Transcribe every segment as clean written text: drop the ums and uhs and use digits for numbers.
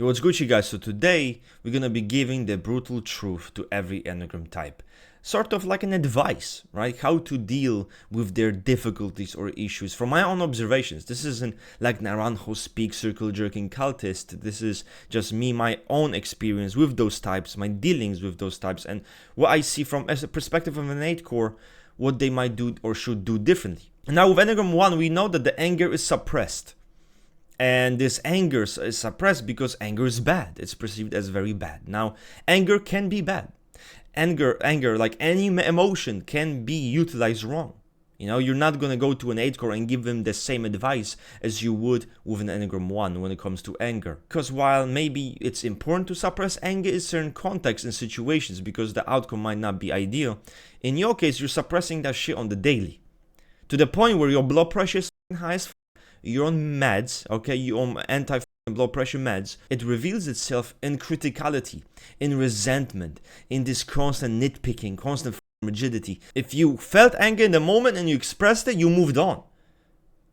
Yo, what's Gucci, guys? So today we're gonna be giving the brutal truth to every Enneagram type. Sort of like an advice, right? How to deal with their difficulties or issues from my own observations. This isn't like Naranjo speak circle jerking cultist. This is just me, my own experience with those types, my dealings with those types, and what I see from as a perspective of an 8 core, what they might do or should do differently. Now with Enneagram 1, we know that the anger is suppressed. And this anger is suppressed because anger is bad. It's perceived as very bad. Now, anger can be bad. Anger, like any emotion, can be utilized wrong. You know, you're not going to go to an 8 core and give them the same advice as you would with an Enneagram 1 when it comes to anger. Because while maybe it's important to suppress anger in certain contexts and situations because the outcome might not be ideal, in your case, you're suppressing that shit on the daily. To the point where your blood pressure is high as you're on meds, okay, you're on anti-blood pressure meds, it reveals itself in criticality, in resentment, in this constant nitpicking, constant rigidity. If you felt anger in the moment and you expressed it, you moved on.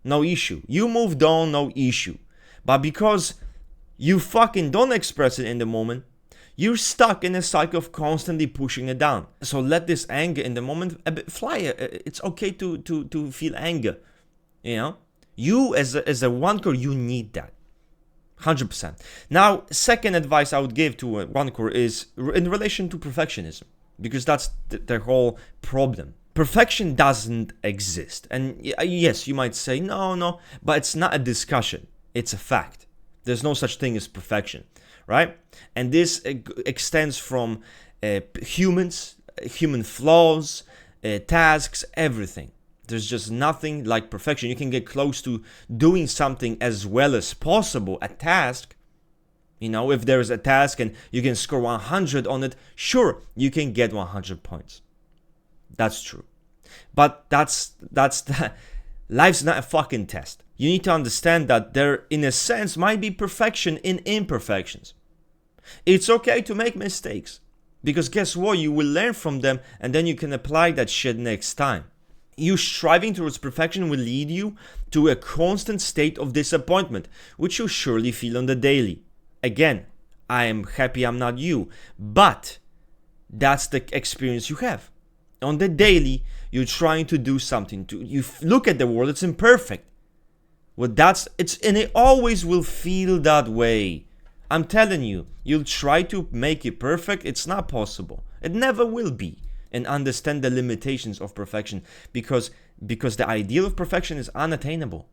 No issue. You moved on, no issue. But because you fucking don't express it in the moment, you're stuck in a cycle of constantly pushing it down. So let this anger in the moment a bit fly. It's okay to feel anger, you know? You as a 1 core, you need that. 100%. Now, second advice I would give to a 1 core is in relation to perfectionism, because that's the whole problem. Perfection doesn't exist. And yes, you might say, no, but it's not a discussion. It's a fact. There's no such thing as perfection, right? And this extends from humans, human flaws, tasks, everything. There's just nothing like perfection. You can get close to doing something as well as possible, a task. You know, if there's a task and you can score 100 on it, sure, you can get 100 points. That's true. But that's life's not a fucking test. You need to understand that there, in a sense, might be perfection in imperfections. It's okay to make mistakes, because guess what? You will learn from them and then you can apply that shit next time. You striving towards perfection will lead you to a constant state of disappointment, which you surely feel on the daily. Again, I am happy I'm not you, but that's the experience you have. On the daily, you're trying to do something. You look at the world, it's imperfect. Well, and it always will feel that way. I'm telling you, you'll try to make it perfect, it's not possible. It never will be. And understand the limitations of perfection, because the ideal of perfection is unattainable.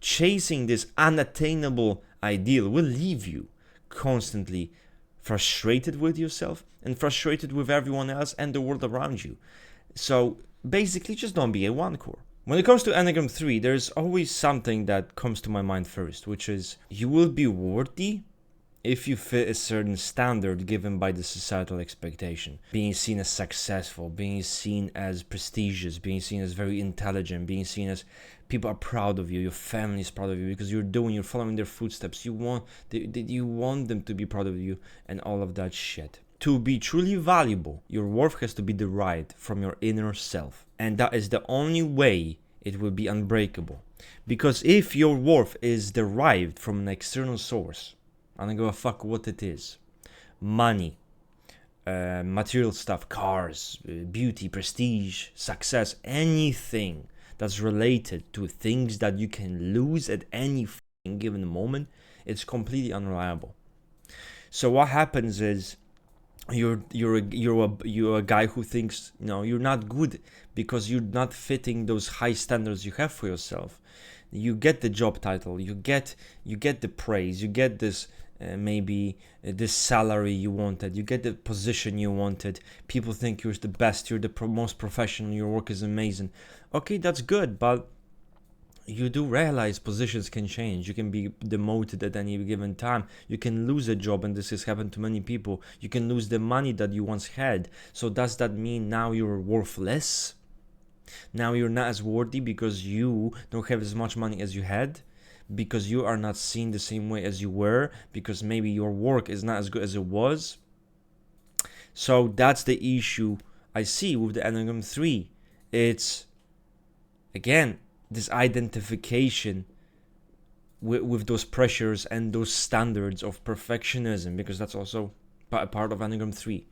Chasing this unattainable ideal will leave you constantly frustrated with yourself and frustrated with everyone else and the world around you. So basically, just don't be a 1 core. When it comes to Enneagram 3, there's always something that comes to my mind first, which is you will be worthy if you fit a certain standard given by the societal expectation. Being seen as successful, being seen as prestigious, being seen as very intelligent, being seen as people are proud of you, your family is proud of you because you're following their footsteps. You want them to be proud of you and all of that shit. To be truly valuable, your worth has to be derived from your inner self. And that is the only way it will be unbreakable. Because if your worth is derived from an external source, I don't give a fuck what it is. Money, material stuff, cars, beauty, prestige, success, anything that's related to things that you can lose at any given moment, it's completely unreliable. So what happens is you're a guy who thinks, you're not good because you're not fitting those high standards you have for yourself. You get the job title, you get the praise, you get this maybe this salary you wanted, you get the position you wanted, people think you're the best, you're the most professional, your work is amazing. Okay, that's good, but you do realize positions can change. You can be demoted at any given time. You can lose a job, and this has happened to many people. You can lose the money that you once had. So does that mean now you're worthless? Now you're not as worthy because you don't have as much money as you had? Because you are not seen the same way as you were, because maybe your work is not as good as it was? So that's the issue I see with the Enneagram 3. It's, again, this identification with those pressures and those standards of perfectionism, because that's also a part of Enneagram 3.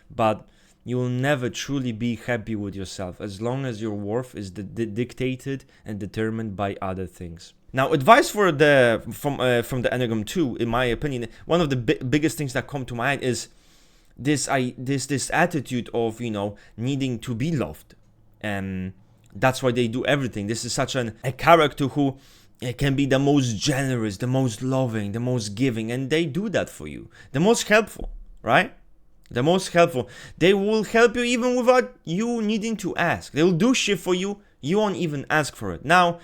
But you will never truly be happy with yourself as long as your worth is dictated and determined by other things. Now, advice from the Enneagram 2, in my opinion, one of the biggest things that come to mind is this attitude of, needing to be loved. And that's why they do everything. This is such a character who can be the most generous, the most loving, the most giving, and they do that for you. The most helpful, right? The most helpful. They will help you even without you needing to ask. They will do shit for you. You won't even ask for it. Now,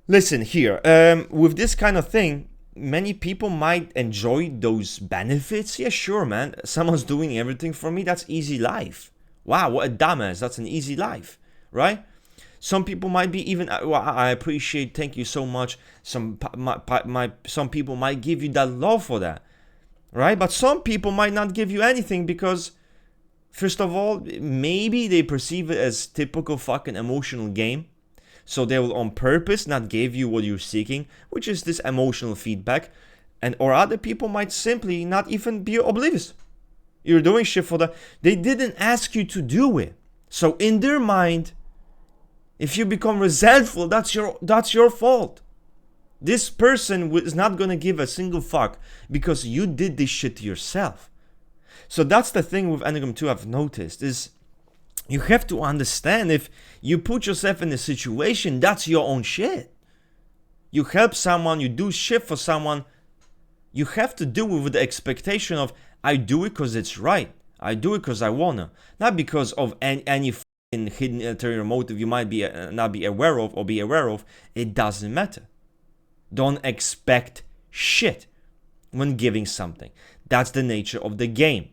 listen here. With this kind of thing, many people might enjoy those benefits. Yeah, sure, man. Someone's doing everything for me. That's easy life. Wow, what a dumbass. That's an easy life, right? Some people might be even, well, I appreciate, thank you so much. Some people might give you that love for that, right? But some people might not give you anything because, first of all, maybe they perceive it as typical fucking emotional game. So they will on purpose not give you what you're seeking, which is this emotional feedback. Or other people might simply not even be oblivious. You're doing shit for that. They didn't ask you to do it. So in their mind, if you become resentful, that's your fault. This person is not going to give a single fuck because you did this shit to yourself. So that's the thing with Enneagram 2 I've noticed is you have to understand if you put yourself in a situation, that's your own shit. You help someone, you do shit for someone, you have to do it with the expectation of, I do it because it's right. I do it because I wanna. Not because of any hidden ulterior motive you might be not be aware of or be aware of. It doesn't matter. Don't expect shit when giving something. That's the nature of the game,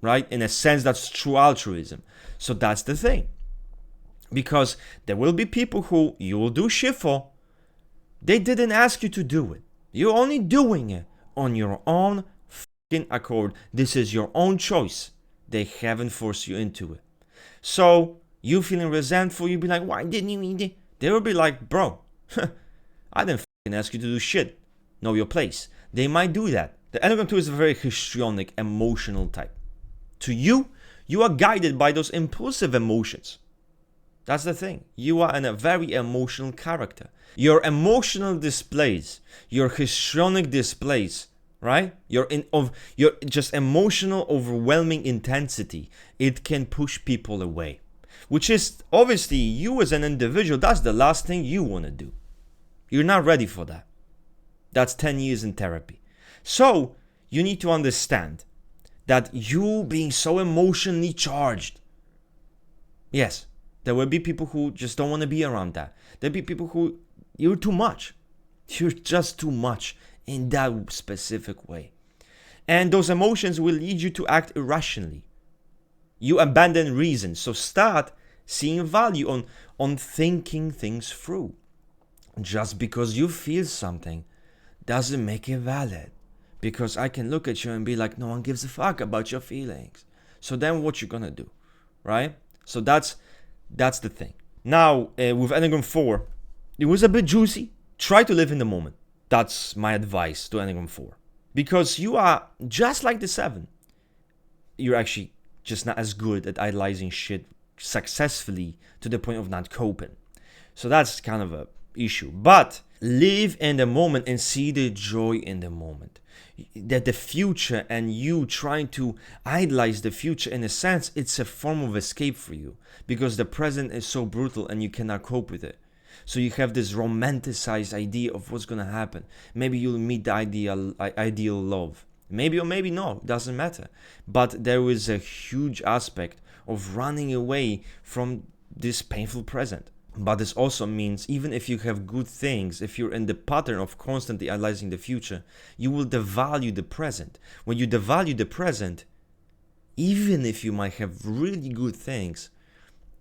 right? In a sense, that's true altruism. So that's the thing. Because there will be people who you will do shit for. They didn't ask you to do it. You're only doing it on your own fucking accord. This is your own choice. They haven't forced you into it. So you feeling resentful, you'll be like, why didn't you eat it? They will be like, bro, I didn't fucking ask you to do shit. Know your place. They might do that. The Enneagram 2 is a very histrionic, emotional type. To you, you are guided by those impulsive emotions. That's the thing. You are a very emotional character. Your emotional displays, your histrionic displays, right? Your just emotional, overwhelming intensity. It can push people away, which is obviously you as an individual. That's the last thing you want to do. You're not ready for that. That's 10 years in therapy. So you need to understand that you being so emotionally charged. Yes, there will be people who just don't want to be around that. There'll be people who you're too much. You're just too much in that specific way. And those emotions will lead you to act irrationally. You abandon reason. So start seeing value on thinking things through. Just because you feel something doesn't make it valid. Because I can look at you and be like, no one gives a fuck about your feelings. So then what you gonna do, right? So that's the thing. Now, with Enneagram 4, it was a bit juicy. Try to live in the moment. That's my advice to Enneagram 4. Because you are just like the 7. You're actually just not as good at idolizing shit successfully to the point of not coping. So that's kind of a issue. But live in the moment and see the joy in the moment. That the future and you trying to idolize the future, in a sense, it's a form of escape for you. Because the present is so brutal and you cannot cope with it. So you have this romanticized idea of what's going to happen. Maybe you'll meet the ideal love. Maybe or maybe no, doesn't matter. But there is a huge aspect of running away from this painful present. But this also means even if you have good things, if you're in the pattern of constantly analyzing the future, you will devalue the present. When you devalue the present, even if you might have really good things,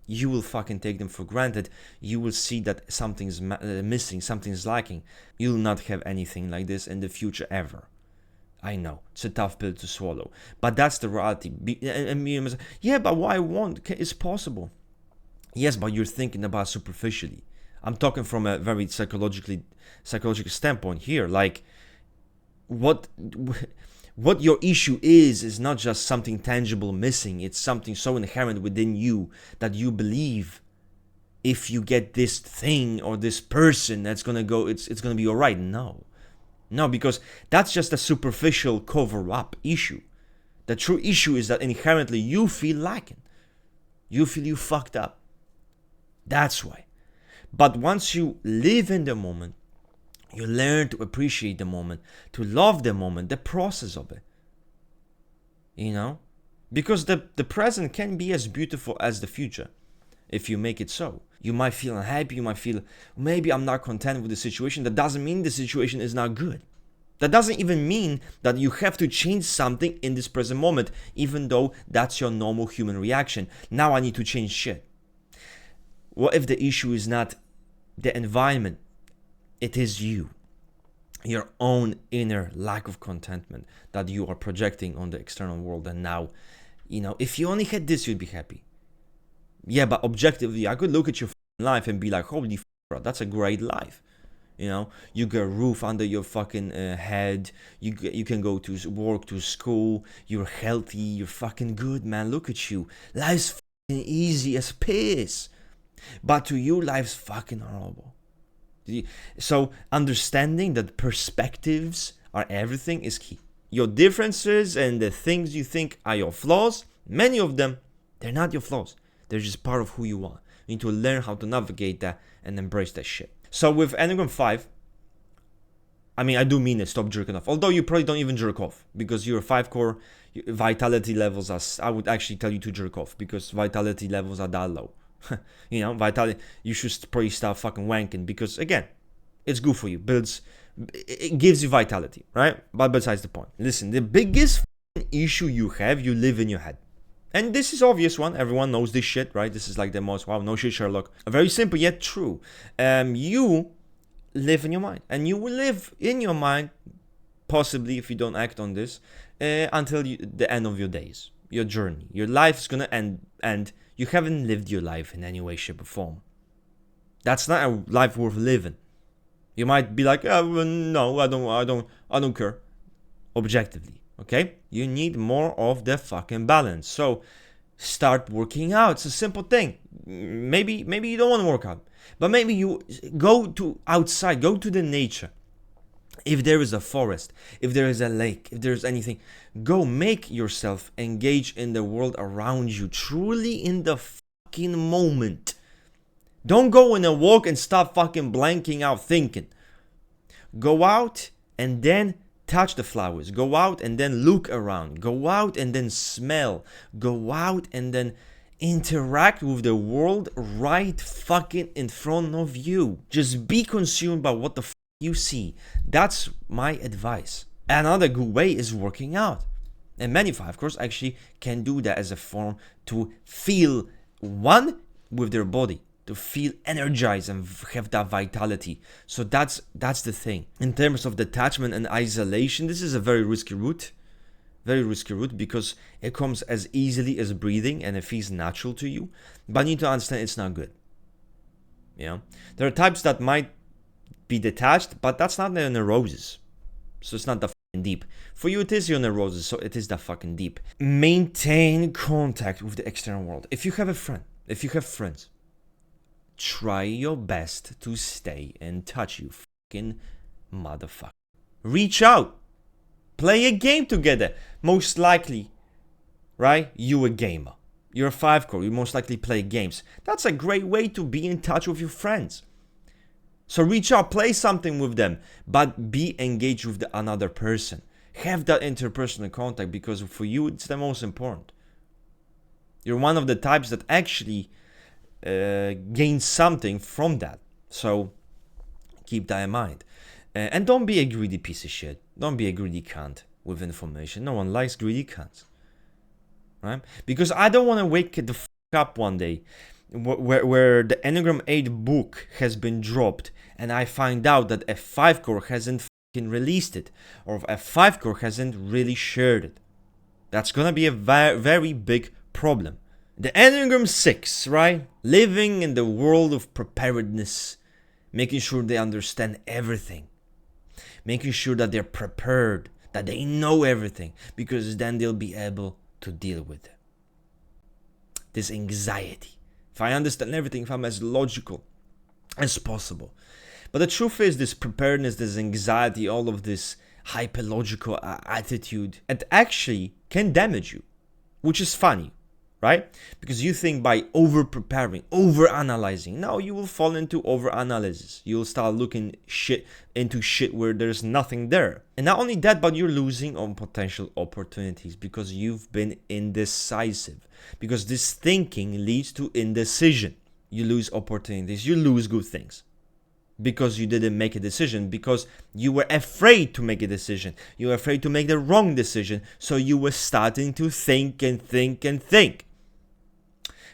you will fucking take them for granted. You will see that something's missing, something's lacking. You'll not have anything like this in the future ever. I know, it's a tough pill to swallow. But that's the reality. Yeah, but why won't? It's possible. Yes, but you're thinking about superficially. I'm talking from a very psychological standpoint here. Like, what your issue is not just something tangible missing. It's something so inherent within you that you believe if you get this thing or this person, that's gonna go, it's gonna be all right. No, because that's just a superficial cover-up issue. The true issue is that inherently you feel lacking. You feel you fucked up. That's why. But once you live in the moment, you learn to appreciate the moment, to love the moment, the process of it. You know? Because the present can be as beautiful as the future, if you make it so. You might feel unhappy, you might feel, maybe I'm not content with the situation. That doesn't mean the situation is not good. That doesn't even mean that you have to change something in this present moment, even though that's your normal human reaction. Now I need to change shit. What if the issue is not the environment? It is you. Your own inner lack of contentment that you are projecting on the external world. And now, if you only had this, you'd be happy. Yeah, but objectively, I could look at your life and be like, holy f***, bro, that's a great life. You get a roof under your fucking head. You can go to work, to school. You're healthy. You're fucking good, man. Look at you. Life's fucking easy as piss. But to you, life's fucking horrible. So understanding that perspectives are everything is key. Your differences and the things you think are your flaws, many of them, they're not your flaws. They're just part of who you are. You need to learn how to navigate that and embrace that shit. So with Enneagram 5, I do mean it, stop jerking off. Although you probably don't even jerk off because you're a 5 core, vitality levels are, I would actually tell you to jerk off because vitality levels are that low. Vitality, you should probably start fucking wanking because, again, it's good for you. It gives you vitality, right? But besides the point. Listen, the biggest issue you have, you live in your head. And this is obvious one. Everyone knows this shit, right? This is like the most, wow, no shit, Sherlock. Very simple yet true. You live in your mind. And you will live in your mind, possibly if you don't act on this, until the end of your days. Your journey. Your life is going to end. And you haven't lived your life in any way, shape, or form. That's not a life worth living. You might be like, oh, no, I don't care. Objectively. Okay, you need more of the fucking balance. So start working out. It's a simple thing. Maybe you don't want to work out, but maybe you go to outside, go to the nature. If there is a forest, if there is a lake, if there's anything, go make yourself engage in the world around you, truly in the fucking moment. Don't go on a walk and stop fucking blanking out thinking. Go out and then touch the flowers. Go out and then look around. Go out and then smell. Go out and then interact with the world right fucking in front of you. Just be consumed by what the you see. That's my advice. Another good way is working out. And many 5 course actually can do that as a form to feel one with their body, to feel energized and have that vitality. So that's the thing. In terms of detachment and isolation, this is a very risky route because it comes as easily as breathing and it feels natural to you. But you need to understand it's not good. There are types that might be detached, but that's not their neurosis. So it's not that fucking deep. For you, it is your neurosis, so it is that fucking deep. Maintain contact with the external world. If you have a friend, if you have friends, try your best to stay in touch, you fucking motherfucker. Reach out. Play a game together. Most likely, right? You a gamer. You're a 5 core. You most likely play games. That's a great way to be in touch with your friends. So reach out, play something with them, but be engaged with another person. Have that interpersonal contact because for you, it's the most important. You're one of the types that actually gain something from that. So keep that in mind. And don't be a greedy piece of shit. Don't be a greedy cunt with information. No one likes greedy cunts. Right? Because I don't want to wake the fuck up one day where the Enneagram 8 book has been dropped and I find out that a 5 core hasn't fucking released it or a 5 core hasn't really shared it. That's gonna be a very big problem. The Enneagram 6, right? Living in the world of preparedness making sure they understand everything, making sure that they're prepared, that they know everything, because then they'll be able to deal with it. This anxiety. If I understand everything, if I'm as logical as possible. But the truth is, this preparedness, this anxiety, all of this hyperlogical attitude, it actually can damage you, which is funny, right? Because you think by over-preparing, over-analyzing, now you will fall into over-analysis. You'll start looking into shit where there's nothing there. And not only that, but you're losing on potential opportunities because you've been indecisive. Because this thinking leads to indecision. You lose opportunities, you lose good things. Because you didn't make a decision, because you were afraid to make a decision. You were afraid to make the wrong decision, so you were starting to think and think and think.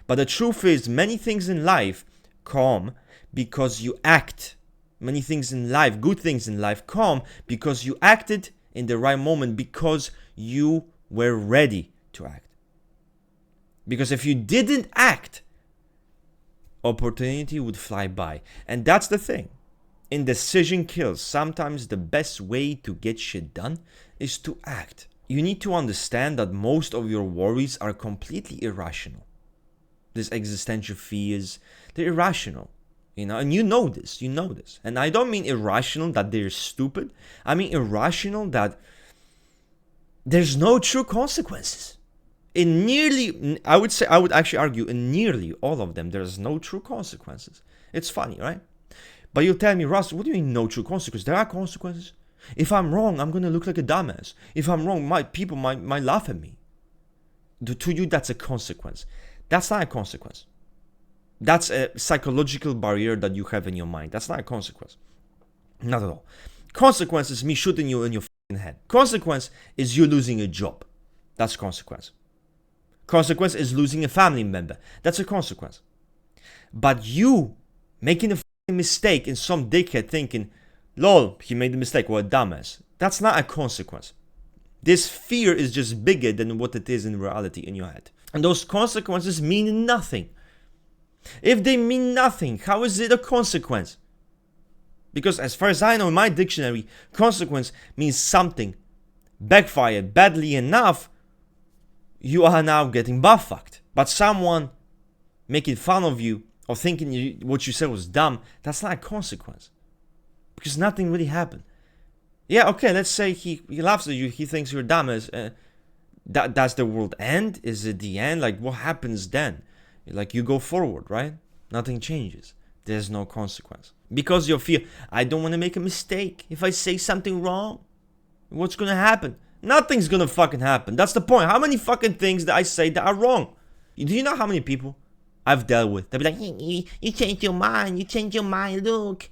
But the truth is, many things in life come because you act. Many things in life, good things in life, come because you acted in the right moment, because you were ready to act. Because if you didn't act, opportunity would fly by. And that's the thing. Indecision kills. Sometimes the best way to get shit done is to act. You need to understand that most of your worries are completely irrational. These existential fears, they're irrational. And you know this. And I don't mean irrational that they're stupid. I mean irrational that there's no true consequences. I would actually argue in nearly all of them, there's no true consequences. It's funny, right? But you'll tell me, Russ, what do you mean no true consequences? There are consequences. If I'm wrong, I'm going to look like a dumbass. If I'm wrong, people might laugh at me. To you, that's a consequence. That's not a consequence. That's a psychological barrier that you have in your mind. That's not a consequence. Not at all. Consequence is me shooting you in your head. Consequence is you losing a job. That's consequence. Consequence is losing a family member. That's a consequence. But you making a mistake and some dickhead thinking, lol, he made a mistake, what a dumbass. That's not a consequence. This fear is just bigger than what it is in reality in your head. And those consequences mean nothing. If they mean nothing, how is it a consequence? Because as far as I know in my dictionary, consequence means something backfired badly enough, you are now getting butt-fucked. But someone making fun of you or thinking what you said was dumb, that's not a consequence. Because nothing really happened. Yeah, okay, let's say he laughs at you, he thinks you're dumb. Does the world end? Is it the end? Like, what happens then? Like, you go forward, right? Nothing changes. There's no consequence. Because you fear, I don't want to make a mistake. If I say something wrong, what's going to happen? Nothing's going to fucking happen. That's the point. How many fucking things that I say that are wrong? Do you know how many people I've dealt with? They'll be like, you changed your mind. You changed your mind. Look.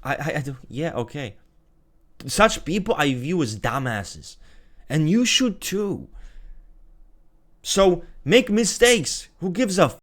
I do. Yeah, okay. Such people I view as dumbasses. And you should too. So, make mistakes. Who gives a f***?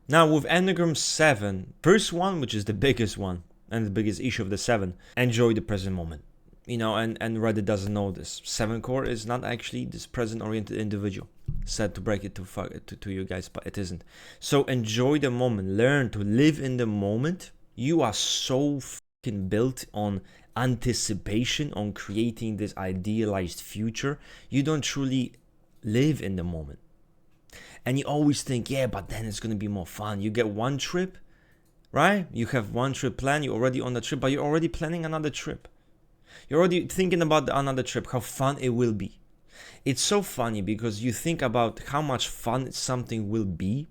Now, with Enneagram 7, first one, which is the biggest one, and the biggest issue of the 7, enjoy the present moment. And Reddit doesn't know this. 7 core is not actually this present-oriented individual. Sad to break it to you guys, but it isn't. So, enjoy the moment. Learn to live in the moment. You are so fucking built on anticipation, on creating this idealized future. You don't truly live in the moment. And you always think, yeah, but then it's going to be more fun. You get one trip, right? You have one trip planned. You're already on the trip, but you're already planning another trip. You're already thinking about another trip, how fun it will be. It's so funny because you think about how much fun something will be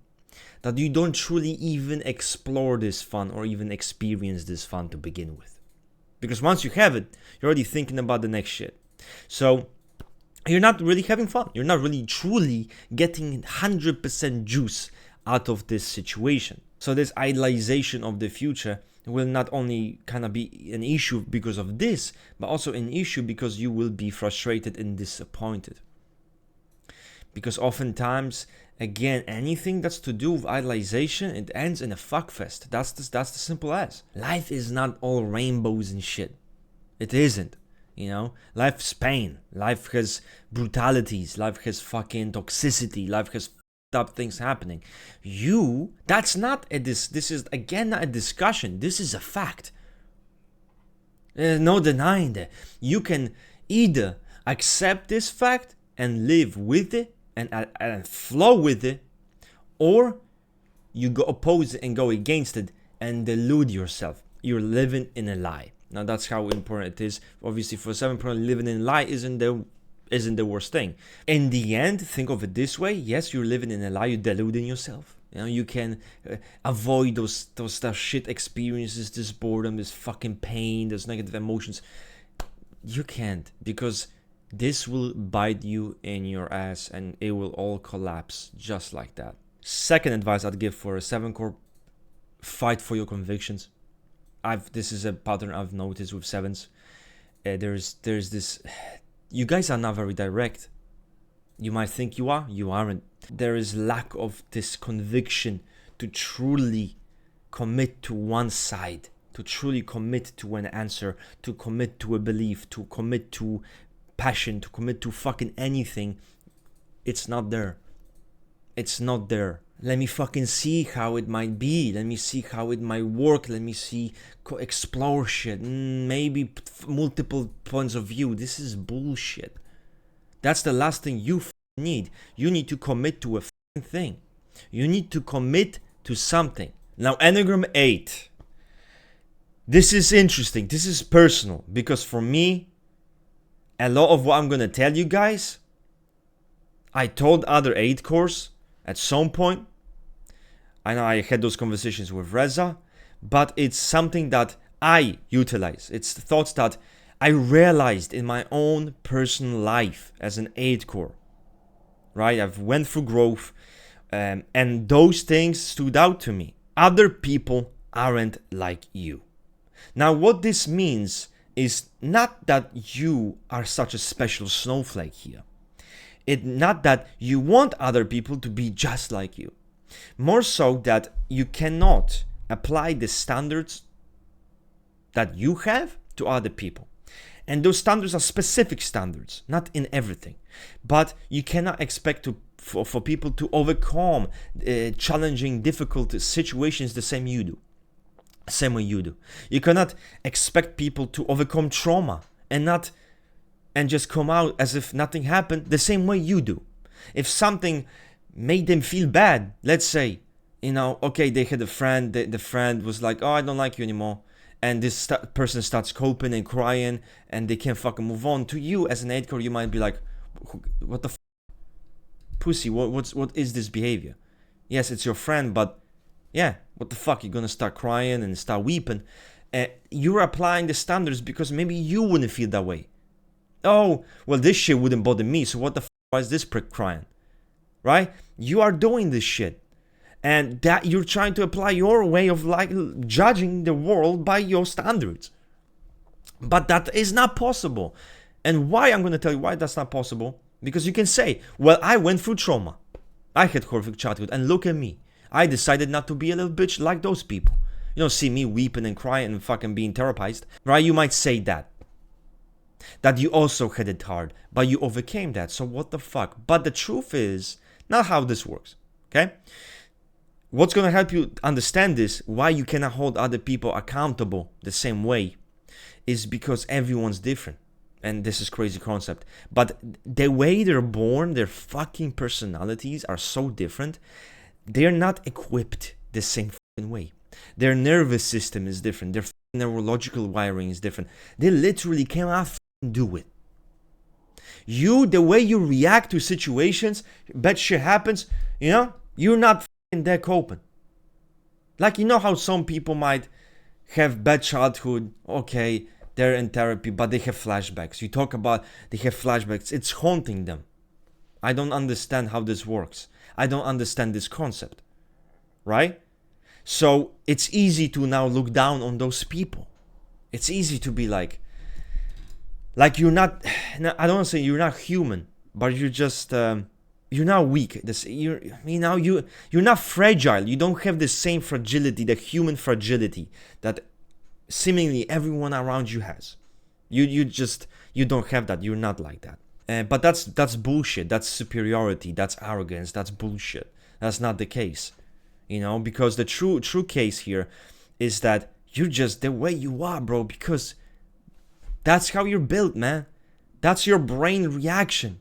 that you don't truly even explore this fun or even experience this fun to begin with. Because once you have it, you're already thinking about the next shit. So you're not really having fun. You're not really truly getting 100% juice out of this situation. So this idealization of the future will not only kind of be an issue because of this, but also an issue because you will be frustrated and disappointed. Because oftentimes, again, anything that's to do with idealization, it ends in a fuckfest. That's the simple as. Life is not all rainbows and shit. It isn't. Life's pain. Life has brutalities. Life has fucking toxicity. Life has up things happening. That's not this is again not a discussion. This is a fact. There's no denying that. You can either accept this fact and live with it and flow with it, or you go oppose it and go against it and delude yourself. You're living in a lie. Now that's how important it is. Obviously, for 7 living in a lie isn't the worst thing. In the end, think of it this way. Yes, you're living in a lie. You're deluding yourself. You know, you can avoid those shit experiences, this boredom, this fucking pain, those negative emotions. You can't, because this will bite you in your ass and it will all collapse just like that. Second advice I'd give for a 7 core: fight for your convictions. This is a pattern I've noticed with 7s. There's this. You guys are not very direct. You might think you are. You aren't. There is lack of this conviction to truly commit to one side, to truly commit to an answer, to commit to a belief, to commit to passion, to commit to fucking anything. It's not there. It's not there. Let me fucking see how it might be. Let me see how it might work. Let me see, explore shit. Maybe multiple points of view. This is bullshit. That's the last thing you need. You need to commit to a thing. You need to commit to something. Now, Enneagram 8. This is interesting. This is personal, because for me, a lot of what I'm going to tell you guys, I told other 8 cores at some point. I know I had those conversations with Reza, but it's something that I utilize. It's the thoughts that I realized in my own personal life as an 8 core, right? I've went through growth, and those things stood out to me. Other people aren't like you. Now, what this means is not that you are such a special snowflake here. It's not that you want other people to be just like you. More so that you cannot apply the standards that you have to other people. And those standards are specific standards, not in everything. But you cannot expect for people to overcome challenging, difficult situations the same way you do. You cannot expect people to overcome trauma and just come out as if nothing happened the same way you do. If something made them feel bad, let's say, okay, they had a friend, the friend was like, oh, I don't like you anymore. And this person starts coping and crying and they can't fucking move on. To you as an 8 core, you might be like, what the pussy, what is this behavior? Yes, it's your friend, but yeah, what the fuck, you're gonna start crying and start weeping. You're applying the standards because maybe you wouldn't feel that way. Oh, well, this shit wouldn't bother me, so what the fuck, why is this prick crying? Right? You are doing this shit. And that you're trying to apply your way of judging the world by your standards. But that is not possible. And why? I'm going to tell you why that's not possible. Because you can say, well, I went through trauma. I had horrific childhood. And look at me. I decided not to be a little bitch like those people. You know, see me weeping and crying and fucking being therapized. Right? You might say that. That you also had it hard. But you overcame that. So what the fuck? But the truth is not how this works. Okay? What's going to help you understand this, why you cannot hold other people accountable the same way, is because everyone's different. And this is crazy concept. But the way they're born, their fucking personalities are so different. They're not equipped the same fucking way. Their nervous system is different. Their neurological wiring is different. They literally cannot fucking do it. The way you react to situations, bad shit happens, you're not they're coping. Like, how some people might have bad childhood, okay, they're in therapy, but they have flashbacks. You talk about they have flashbacks, it's haunting them. I don't understand how this works. I don't understand this concept, right? So it's easy to now look down on those people. It's easy to be like you're not, I don't want to say you're not human, but you're just, you're not weak. You're not fragile. You don't have the same fragility, the human fragility that seemingly everyone around you has. You don't have that. You're not like that. But that's bullshit. That's superiority. That's arrogance. That's bullshit. That's not the case, because the true case here is that you're just the way you are, bro, because that's how you're built, man. That's your brain reaction.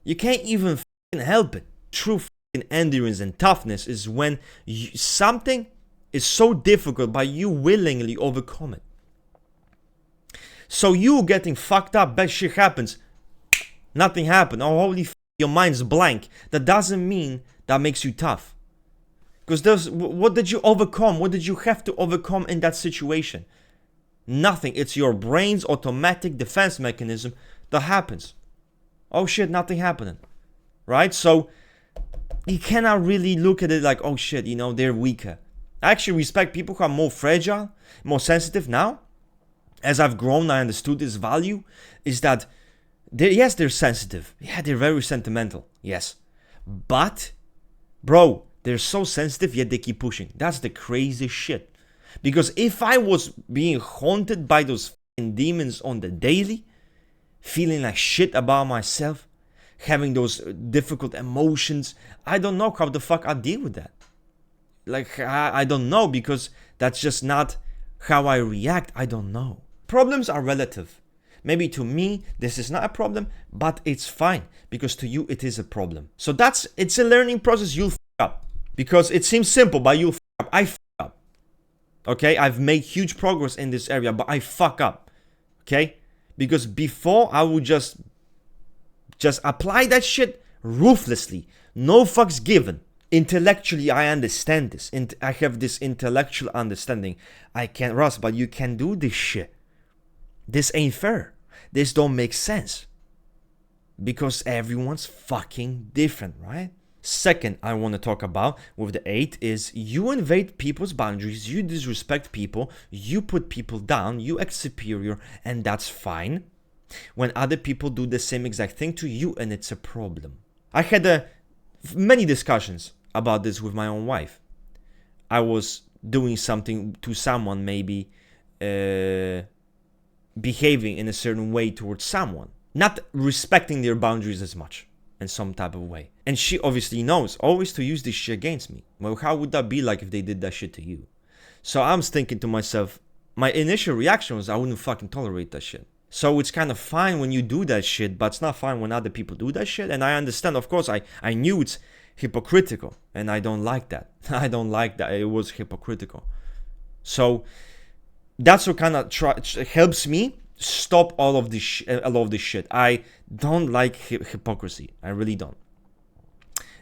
You can't even help it. True endurance and toughness is when something is so difficult, but you willingly overcome it. So you getting fucked up, bad shit happens, nothing happened, oh holy your mind's blank. That doesn't mean that makes you tough. Because what did you overcome? What did you have to overcome in that situation? Nothing. It's your brain's automatic defense mechanism that happens. Oh shit, nothing happening. Right? So you cannot really look at it like, oh shit, they're weaker. I actually respect people who are more fragile, more sensitive now. As I've grown, I understood this value is that they're sensitive. Yeah, they're very sentimental. Yes. But, bro, they're so sensitive, yet they keep pushing. That's the crazy shit. Because if I was being haunted by those demons on the daily, feeling like shit about myself, having those difficult emotions, I don't know how the fuck I deal with that. Like, I don't know, because that's just not how I react. I don't know. Problems are relative. Maybe to me, this is not a problem, but it's fine, because to you, it is a problem. So it's a learning process. You'll f*** up. Because it seems simple, but you'll f*** up. I f*** up. Okay? I've made huge progress in this area, but I fuck up. Okay? Because before, I would just apply that shit ruthlessly. No fucks given. Intellectually, I understand this. I have this intellectual understanding. I can, Russ, but you can do this shit. This ain't fair. This don't make sense. Because everyone's fucking different, right? Second, I want to talk about with the 8 is you invade people's boundaries, you disrespect people, you put people down, you act superior, and that's fine. When other people do the same exact thing to you, and it's a problem. I had many discussions about this with my own wife. I was doing something to someone, maybe behaving in a certain way towards someone, not respecting their boundaries as much in some type of way. And she obviously knows always to use this shit against me. Well, how would that be like if they did that shit to you? So I'm thinking to myself, my initial reaction was I wouldn't fucking tolerate that shit. So it's kind of fine when you do that shit, but it's not fine when other people do that shit. And I understand, of course, I knew it's hypocritical, and I don't like that. I don't like that. It was hypocritical. So that's what kind of helps me stop all of this shit. I don't like hypocrisy. I really don't.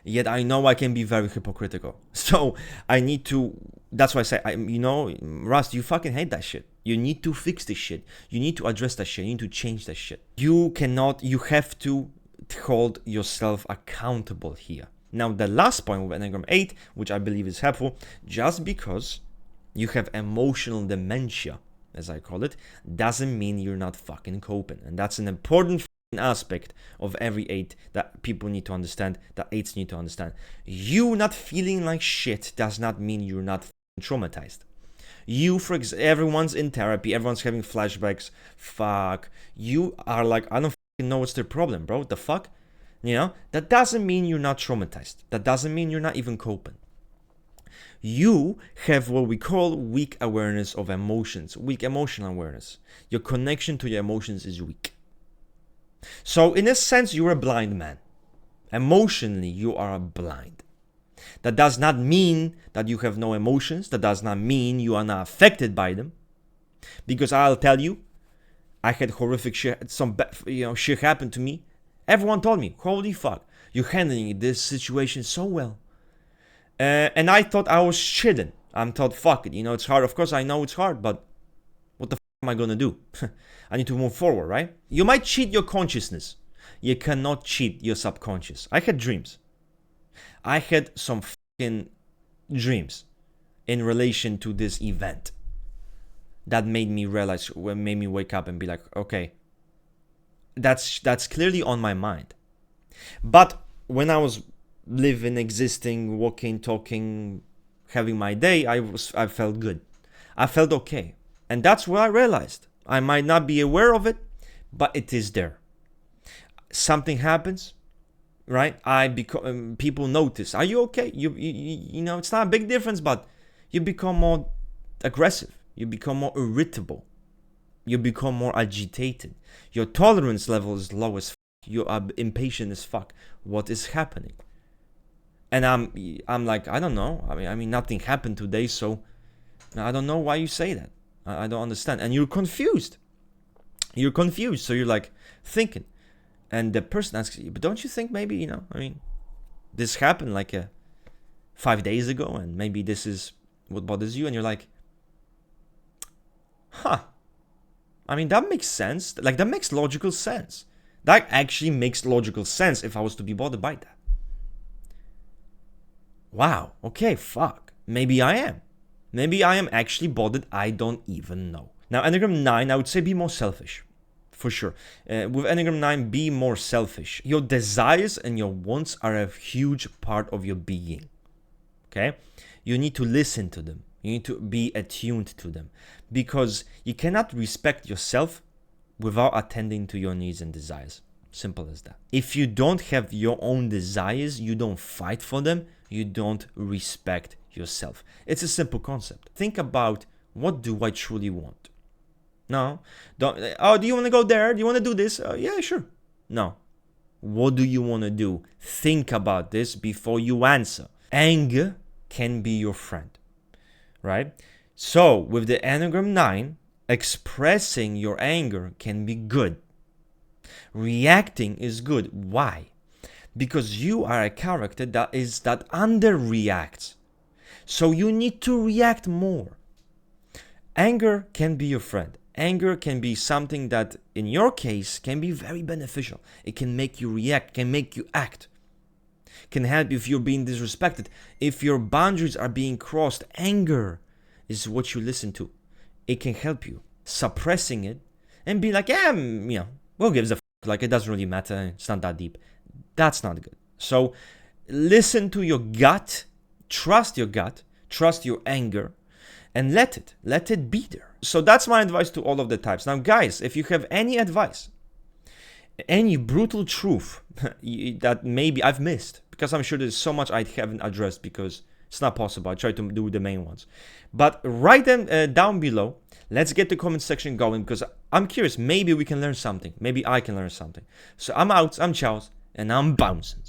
Yet I know I can be very hypocritical. So I need to. That's why I say, Rust, you fucking hate that shit. You need to fix this shit. You need to address that shit. You need to change that shit. You have to hold yourself accountable here. Now, the last point with Enneagram 8, which I believe is helpful, just because you have emotional dementia, as I call it, doesn't mean you're not fucking coping. And that's an important aspect of every 8 that people need to understand, that 8s need to understand. You not feeling like shit does not mean you're not traumatized. For example, everyone's in therapy, everyone's having flashbacks. Fuck. You are like, I don't fucking know what's their problem, bro. What the fuck? That doesn't mean you're not traumatized. That doesn't mean you're not even coping. You have what we call weak awareness of emotions, weak emotional awareness. Your connection to your emotions is weak. So in a sense, you're a blind man. Emotionally, you are blind. That does not mean that you have no emotions. That does not mean you are not affected by them. Because I'll tell you, I had horrific shit, shit happened to me. Everyone told me, holy fuck, you're handling this situation so well. And I thought I was shitting. I thought, fuck it, it's hard. Of course, I know it's hard, but what the fuck am I gonna do? I need to move forward, right? You might cheat your consciousness. You cannot cheat your subconscious. I had dreams. I had some fucking dreams in relation to this event that made me realize, made me wake up and be like, okay, that's clearly on my mind. But when I was living, existing, walking, talking, having my day, I felt good. I felt okay. And that's what I realized. I might not be aware of it, but it is there. Something happens, right? I become people notice. Are you okay? You know, it's not a big difference, but you become more aggressive. You become more irritable. You become more agitated. Your tolerance level is low as fuck. You are impatient as fuck. What is happening? And I'm like, I don't know. I mean, nothing happened today, so I don't know why you say that. I don't understand. And you're confused. You're confused. So you're like thinking, and the person asks you, but don't you think maybe, you know, I mean, this happened like 5 days ago, and maybe this is what bothers you, and you're like, huh. I mean, that makes sense. Like, that makes logical sense. That actually makes logical sense if I was to be bothered by that. Wow, okay, fuck. Maybe I am. Maybe I am actually bothered. I don't even know. Now, Enneagram 9, I would say be more selfish. For sure. With Enneagram 9, be more selfish. Your desires and your wants are a huge part of your being. Okay? You need to listen to them. You need to be attuned to them. Because you cannot respect yourself without attending to your needs and desires. Simple as that. If you don't have your own desires, you don't fight for them, you don't respect yourself. It's a simple concept. Think about, what do I truly want? No. Don't. Oh, do you want to go there? Do you want to do this? Yeah, sure. No. What do you want to do? Think about this before you answer. Anger can be your friend, right? So with the Enneagram 9, expressing your anger can be good. Reacting is good. Why? Because you are a character that underreacts. So you need to react more. Anger can be your friend. Anger can be something that, in your case, can be very beneficial. It can make you react, can make you act. Can help if you're being disrespected. If your boundaries are being crossed, anger is what you listen to. It can help you. Suppressing it and be like, yeah, you know, who gives a f***? Like, it doesn't really matter. It's not that deep. That's not good. So listen to your gut. Trust your gut. Trust your anger. And let it be there. So that's my advice to all of the types. Now, guys, if you have any advice, any brutal truth that maybe I've missed, because I'm sure there's so much I haven't addressed because it's not possible. I try to do the main ones. But write them down below. Let's get the comment section going because I'm curious. Maybe we can learn something. Maybe I can learn something. So I'm out. I'm Charles, and I'm bouncing.